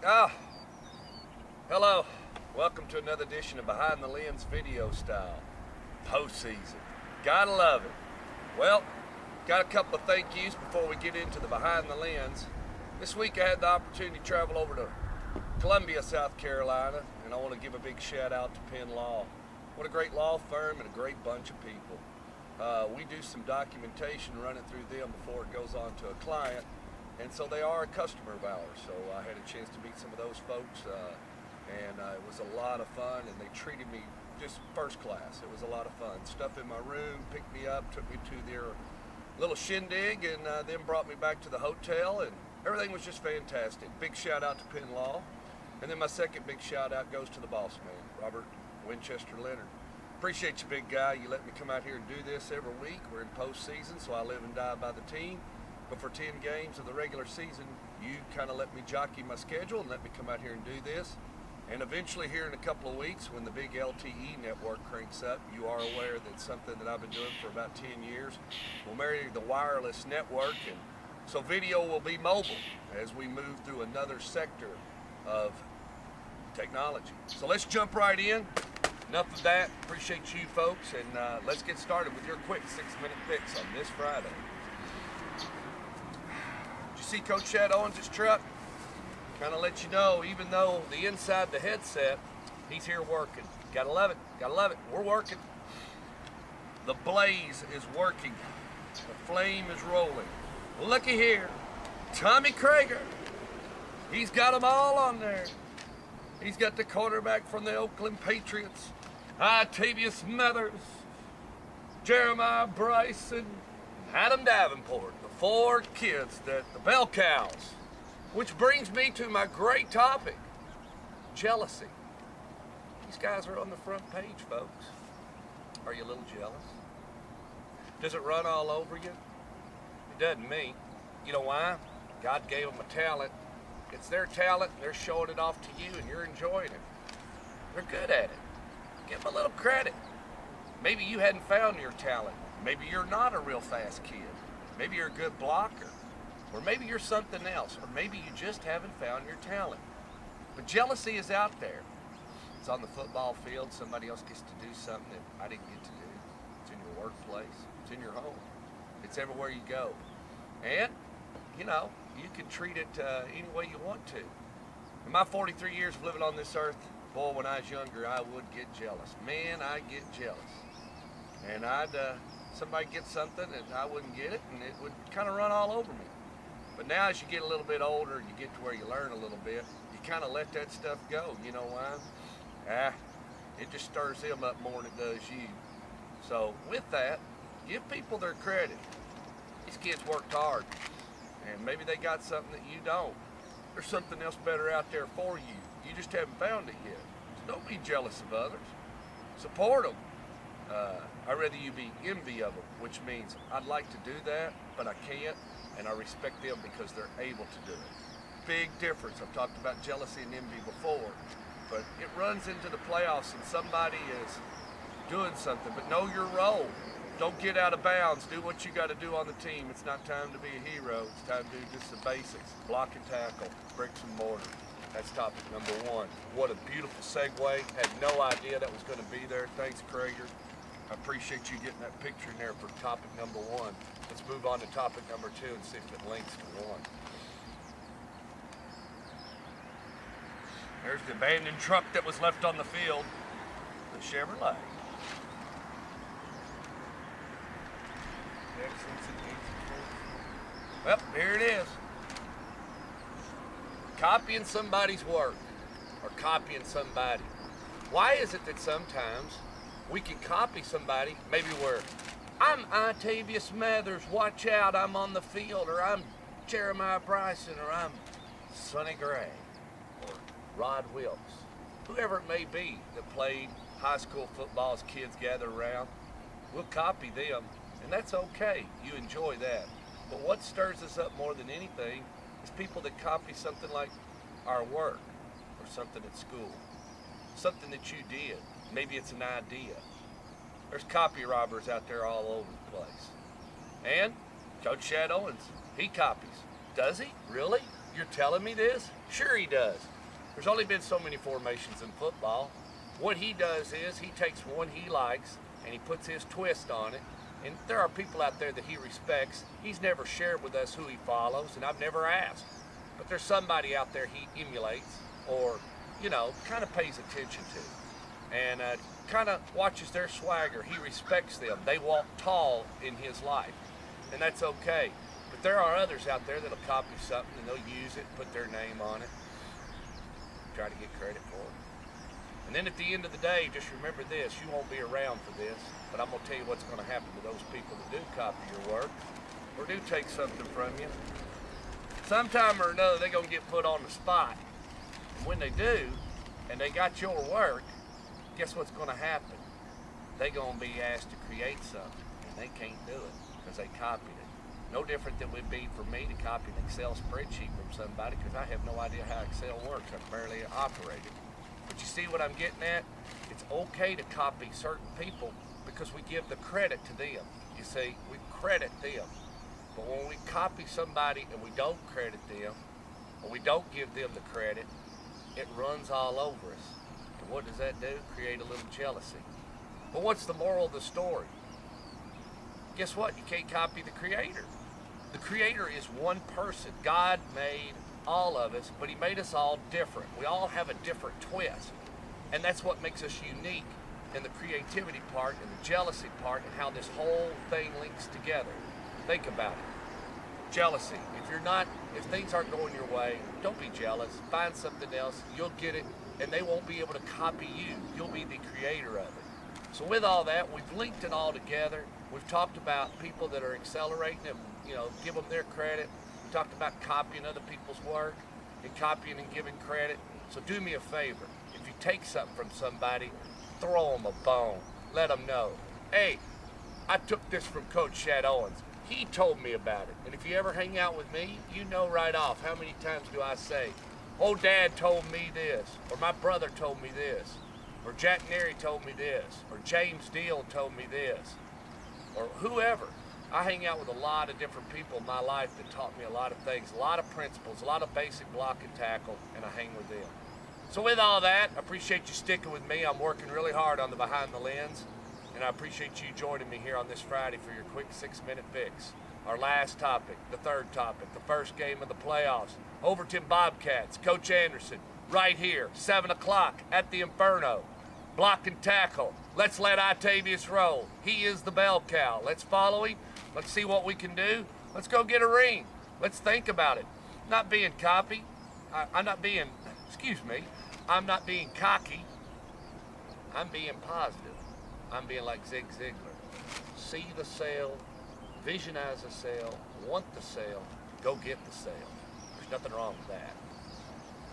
Ah, hello. Welcome to another edition of Behind the Lens Video Style. Postseason. Gotta love it. Well, got a couple of thank yous before we get into the Behind the Lens. This week I had the opportunity to travel over to Columbia, South Carolina, and I want to give a big shout out to Penn Law. What a great law firm and a great bunch of people. We do some documentation running through them before it goes on to a client, and so they are a customer of ours. So I had a chance to meet some of those folks, and it was a lot of fun, and they treated me just first class. It was a lot of fun. Stuff in my room, picked me up, took me to their little shindig, and then brought me back to the hotel, and everything was just fantastic. Big shout out to Penn Law. And then my second big shout out goes to the boss man, Robert Winchester Leonard. Appreciate you, big guy. You let me come out here and do this every week. We're in postseason, so I live and die by the team. But for 10 games of the regular season, you kind of let me jockey my schedule and let me come out here and do this. And eventually here in a couple of weeks, when the big LTE network cranks up, you are aware that something that I've been doing for about 10 years will marry the wireless network. And so video will be mobile as we move through another sector of technology. So let's jump right in. Enough of that. Appreciate you folks, and let's get started with your quick 6-minute fix on this Friday. Did you see Coach Chad Owens' truck? Kind of let you know, even though the inside the headset, he's here working. Gotta love it. Gotta love it. We're working. The blaze is working. The flame is rolling. Looky here, Tommy Krager. He's got them all on there. He's got the quarterback from the Oakland Patriots, Tavius Mathers, Jeremiah Bryson, Adam Davenport, the 4 kids, the bell cows. Which brings me to my great topic, jealousy. These guys are on the front page, folks. Are you a little jealous? Does it run all over you? It doesn't me. You know why? God gave them a talent. It's their talent, and they're showing it off to you, and you're enjoying it. They're good at it. Give them a little credit. Maybe you hadn't found your talent. Maybe you're not a real fast kid. Maybe you're a good blocker. Or maybe you're something else. Or maybe you just haven't found your talent. But jealousy is out there. It's on the football field. Somebody else gets to do something that I didn't get to do. It's in your workplace. It's in your home. It's everywhere you go. And you know, you can treat it any way you want to. In my 43 years of living on this earth, boy, when I was younger, I would get jealous. Man, I get jealous. And somebody get something and I wouldn't get it, and it would kind of run all over me. But now as you get a little bit older and you get to where you learn a little bit, you kind of let that stuff go. You know why? It just stirs them up more than it does you. So with that, give people their credit. These kids worked hard. And maybe they got something that you don't. There's something else better out there for you. You just haven't found it yet. So don't be jealous of others. Support them. I'd rather you be envy of them, which means I'd like to do that, but I can't, and I respect them because they're able to do it. Big difference. I've talked about jealousy and envy before, but it runs into the playoffs and somebody is doing something, but know your role. Don't get out of bounds. Do what you got to do on the team. It's not time to be a hero. It's time to do just the basics. Block and tackle. Bricks and mortar. That's topic number 1. What a beautiful segue. Had no idea that was going to be there. Thanks, Krager. I appreciate you getting that picture in there for topic number 1. Let's move on to topic number 2 and see if it links to 1. There's the abandoned truck that was left on the field. The Chevrolet. Well, here it is. Copying somebody's work or copying somebody. Why is it that sometimes we can copy somebody, maybe where I'm Tavius Mathers, watch out, I'm on the field, or I'm Jeremiah Bryson, or I'm Sonny Gray, or Rod Wilkes, whoever it may be that played high school football as kids gather around. We'll copy them. And that's okay. You enjoy that. But what stirs us up more than anything is people that copy something like our work or something at school. Something that you did. Maybe it's an idea. There's copy robbers out there all over the place. And Coach Chad Owens, he copies. Does he? Really? You're telling me this? Sure he does. There's only been so many formations in football. What he does is he takes one he likes and he puts his twist on it. And there are people out there that he respects. He's never shared with us who he follows, and I've never asked. But there's somebody out there he emulates or, kind of pays attention to. And kind of watches their swagger. He respects them. They walk tall in his life. And that's okay. But there are others out there that'll copy something and they'll use it, put their name on it, try to get credit for it. And then at the end of the day, just remember this, you won't be around for this, but I'm going to tell you what's going to happen to those people that do copy your work or do take something from you. Sometime or another, they're going to get put on the spot. And when they do, and they got your work, guess what's going to happen? They're going to be asked to create something, and they can't do it because they copied it. No different than it would be for me to copy an Excel spreadsheet from somebody because I have no idea how Excel works. I barely operate it. But you see what I'm getting at? It's okay to copy certain people because we give the credit to them. You see, we credit them. But when we copy somebody and we don't credit them, or we don't give them the credit, it runs all over us. And what does that do? Create a little jealousy. But what's the moral of the story? Guess what? You can't copy the Creator. The Creator is one person. God made all of us, but He made us all different. We all have a different twist. And that's what makes us unique in the creativity part and the jealousy part and how this whole thing links together. Think about it. Jealousy. If things aren't going your way, don't be jealous. Find something else. You'll get it, and they won't be able to copy you. You'll be the creator of it. So with all that, we've linked it all together. We've talked about people that are accelerating it, give them their credit. We talked about copying other people's work and copying and giving credit. So do me a favor. If you take something from somebody, throw them a bone. Let them know, hey, I took this from Coach Shad Owens. He told me about it. And if you ever hang out with me, you know right off how many times do I say, oh, Dad told me this, or my brother told me this, or Jack Neri told me this, or James Deal told me this, or whoever. I hang out with a lot of different people in my life that taught me a lot of things, a lot of principles, a lot of basic block and tackle, and I hang with them. So with all that, I appreciate you sticking with me. I'm working really hard on the Behind the Lens, and I appreciate you joining me here on this Friday for your quick 6-minute fix. Our last topic, the third topic, the first game of the playoffs. Overton Bobcats, Coach Anderson, right here, 7 o'clock at the Inferno. Block and tackle. Let's let Octavius roll. He is the bell cow. Let's follow him. Let's see what we can do. Let's go get a ring. Let's think about it. Not being cocky. I'm not being cocky. I'm being positive. I'm being like Zig Ziglar. See the sale, visionize the sale, want the sale, go get the sale. There's nothing wrong with that.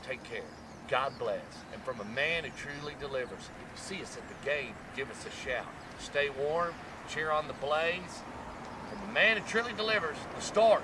Take care. God bless. And from a man who truly delivers, if you see us at the game, give us a shout. Stay warm, cheer on the Blaze. From the man who truly delivers, the Stork.